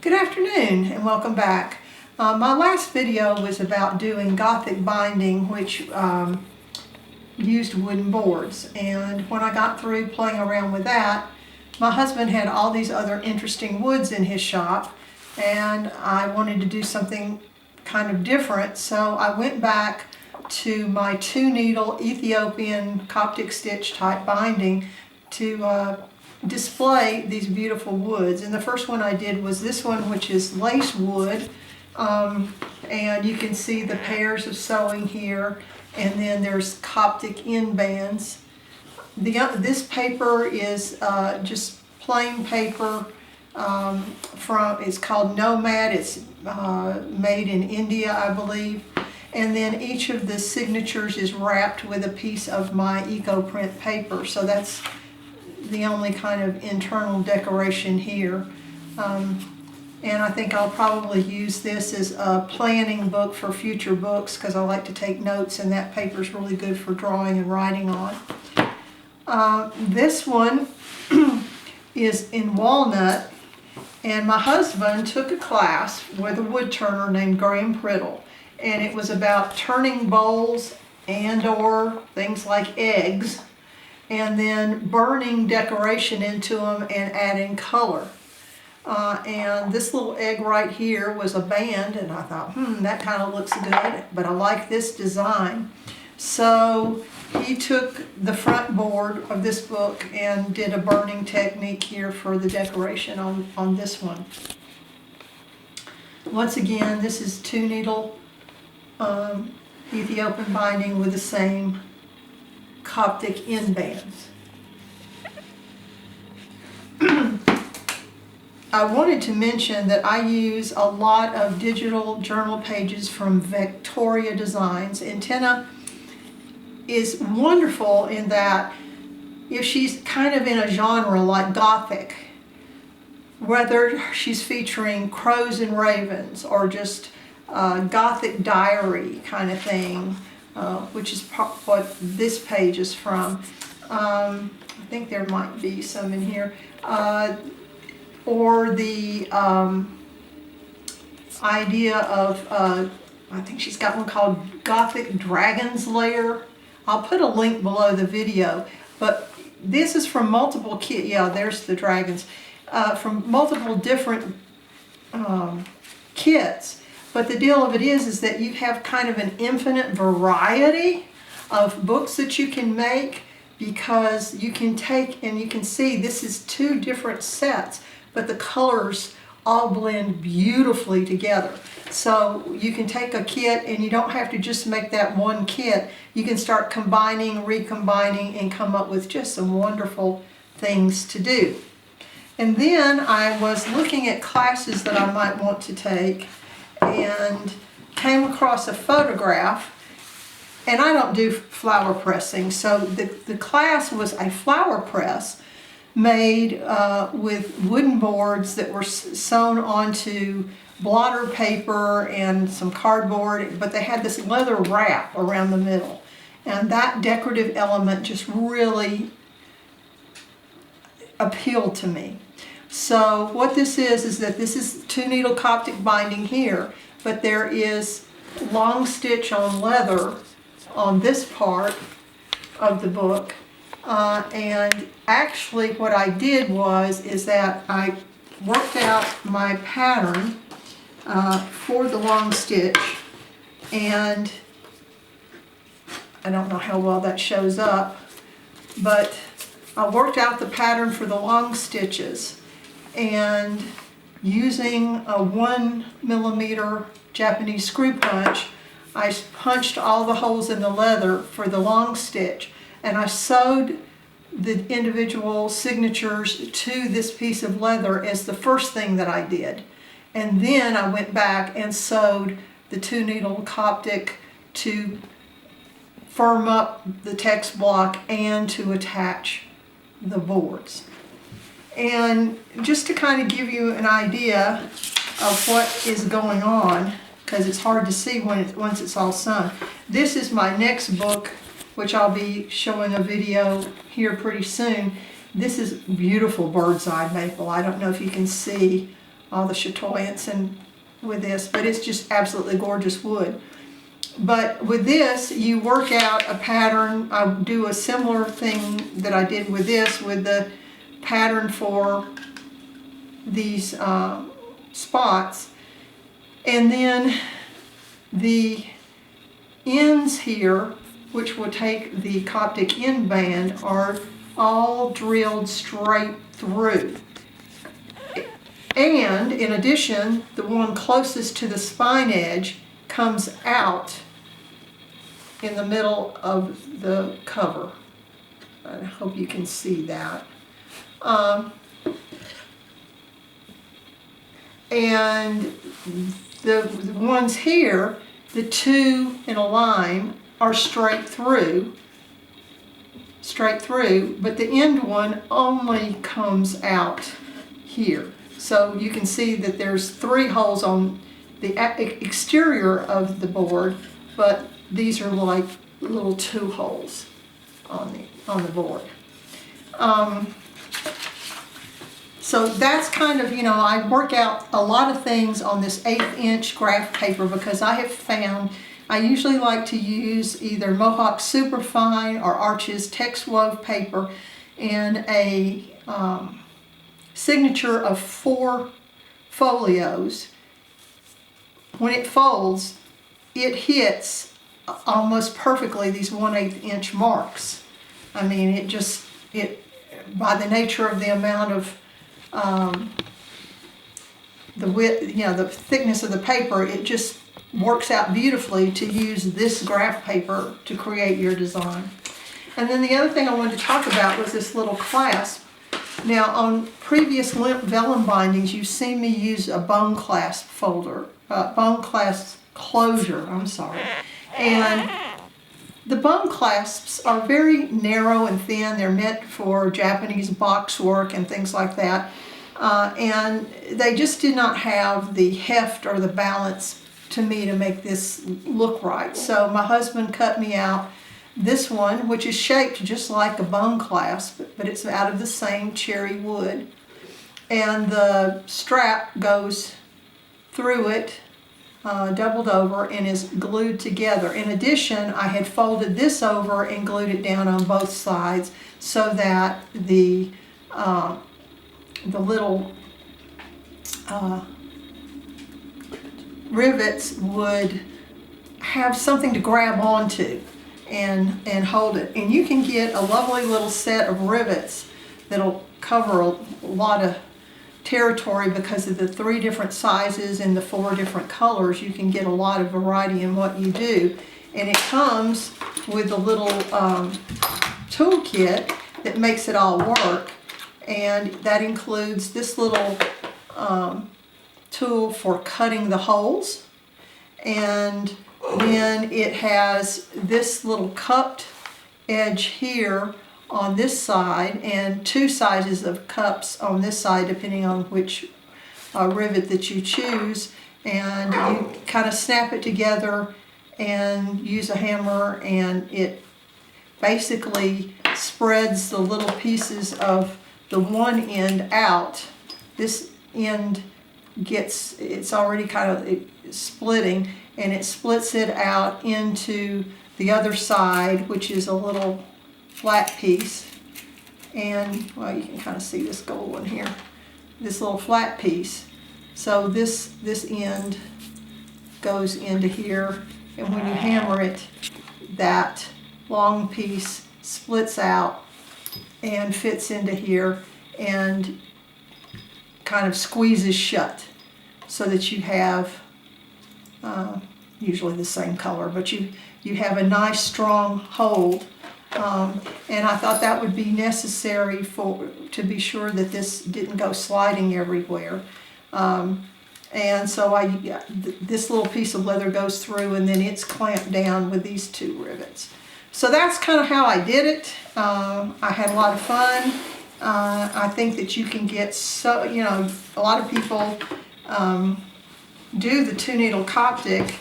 Good afternoon and welcome back. My last video was about doing Gothic binding, which used wooden boards, and when I got through playing around with that, my husband had all these other interesting woods in his shop and I wanted to do something kind of different, so I went back to my 2-needle Ethiopian Coptic stitch type binding to display these beautiful woods. And the first one I did was this one, which is lace wood, and you can see the pairs of sewing here, and then there's Coptic end bands. This paper is just plain paper it's called Nomad. It's made in India, I believe, and then each of the signatures is wrapped with a piece of my eco print paper, so that's the only kind of internal decoration here. And I think I'll probably use this as a planning book for future books because I like to take notes, and that paper is really good for drawing and writing on. This one is in walnut, and my husband took a class with a wood turner named Graham Priddle, and it was about turning bowls and or things like eggs and then burning decoration into them and adding color. And this little egg right here was a band, and I thought, that kind of looks good, but I like this design. So he took the front board of this book and did a burning technique here for the decoration on this one. Once again, this is 2-needle Ethiopian binding with the same Coptic end bands. I wanted to mention that I use a lot of digital journal pages from Vectoria Designs. And Tina is wonderful in that if she's kind of in a genre like Gothic, whether she's featuring crows and ravens or just Gothic diary kind of thing, which is what this page is from. I think there might be some in here. Or the idea of, I think she's got one called Gothic Dragon's Lair. I'll put a link below the video, but this is from multiple kits. Yeah, there's the dragons. From multiple different kits. But the deal of it is that you have kind of an infinite variety of books that you can make, because you can take, and you can see this is 2 different sets, but the colors all blend beautifully together. So you can take a kit and you don't have to just make that one kit. You can start combining, recombining, and come up with just some wonderful things to do. And then I was looking at classes that I might want to take and came across a photograph, and I don't do flower pressing, so the class was a flower press made with wooden boards that were sewn onto blotter paper and some cardboard, but they had this leather wrap around the middle, and that decorative element just really appealed to me. So what this is that this is 2-needle Coptic binding here, but there is long stitch on leather on this part of the book. And actually what I did is that I worked out my pattern for the long stitch, and I don't know how well that shows up, but I worked out the pattern for the long stitches, and using a 1mm Japanese screw punch, I punched all the holes in the leather for the long stitch, and I sewed the individual signatures to this piece of leather as the first thing that I did. And then I went back and sewed the 2-needle Coptic to firm up the text block and to attach the boards. And just to kind of give you an idea of what is going on, because it's hard to see once it's all sewn. This is my next book, which I'll be showing a video here pretty soon. This is beautiful bird's eye maple. I don't know if you can see all the chatoyance and with this, but it's just absolutely gorgeous wood. But with this, you work out a pattern. I do a similar thing that I did with this, with the pattern for these spots. And then the ends here, which will take the Coptic end band, are all drilled straight through. And in addition, the one closest to the spine edge comes out in the middle of the cover. I hope you can see that. And the ones here, the two in a line, are straight through, but the end one only comes out here. So you can see that there's 3 holes on the exterior of the board, but these are like little 2 holes on the board. So that's kind of, I work out a lot of things on this 1/8 inch graph paper, because I have found I usually like to use either Mohawk Superfine or Arches Tex Wove paper and a signature of 4 folios. When it folds, it hits almost perfectly these 1/8 inch marks. I mean, it by the nature of the amount of the width, the thickness of the paper, it just works out beautifully to use this graph paper to create your design. And then the other thing I wanted to talk about was this little clasp. Now, on previous limp vellum bindings, you've seen me use a bone clasp closure, and the bone clasps are very narrow and thin. They're meant for Japanese box work and things like that. And they just did not have the heft or the balance to me to make this look right. So my husband cut me out this one, which is shaped just like a bone clasp, but it's out of the same cherry wood. And the strap goes through it, doubled over, and is glued together. In addition, I had folded this over and glued it down on both sides so that the little rivets would have something to grab onto and hold it. And you can get a lovely little set of rivets that'll cover a lot of territory because of the 3 different sizes and the 4 different colors. You can get a lot of variety in what you do. And it comes with a little toolkit that makes it all work. And that includes this little tool for cutting the holes. And then it has this little cupped edge here on this side, and 2 sizes of cups on this side, depending on which rivet that you choose. And you kind of snap it together and use a hammer, and it basically spreads the little pieces of the one end out. This end it's already kind of splitting, and it splits it out into the other side, which is a little flat piece. And, well, you can kind of see this gold one here, this little flat piece. So this end goes into here, and when you hammer it, that long piece splits out and fits into here and kind of squeezes shut so that you have usually the same color, but you have a nice strong hold. And I thought that would be necessary to be sure that this didn't go sliding everywhere. And so this little piece of leather goes through, and then it's clamped down with these 2 rivets. So that's kind of how I did it. I had a lot of fun. I think that you can get a lot of people do the 2-needle Coptic.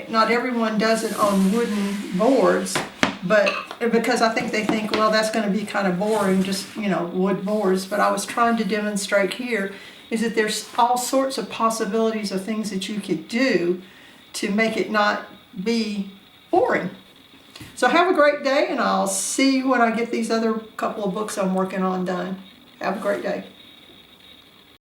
Not everyone does it on wooden boards, but because I think they think, well, that's going to be kind of boring, just wood boards. But I was trying to demonstrate here is that there's all sorts of possibilities of things that you could do to make it not be boring. So have a great day, and I'll see you when I get these other couple of books I'm working on done. Have a great day.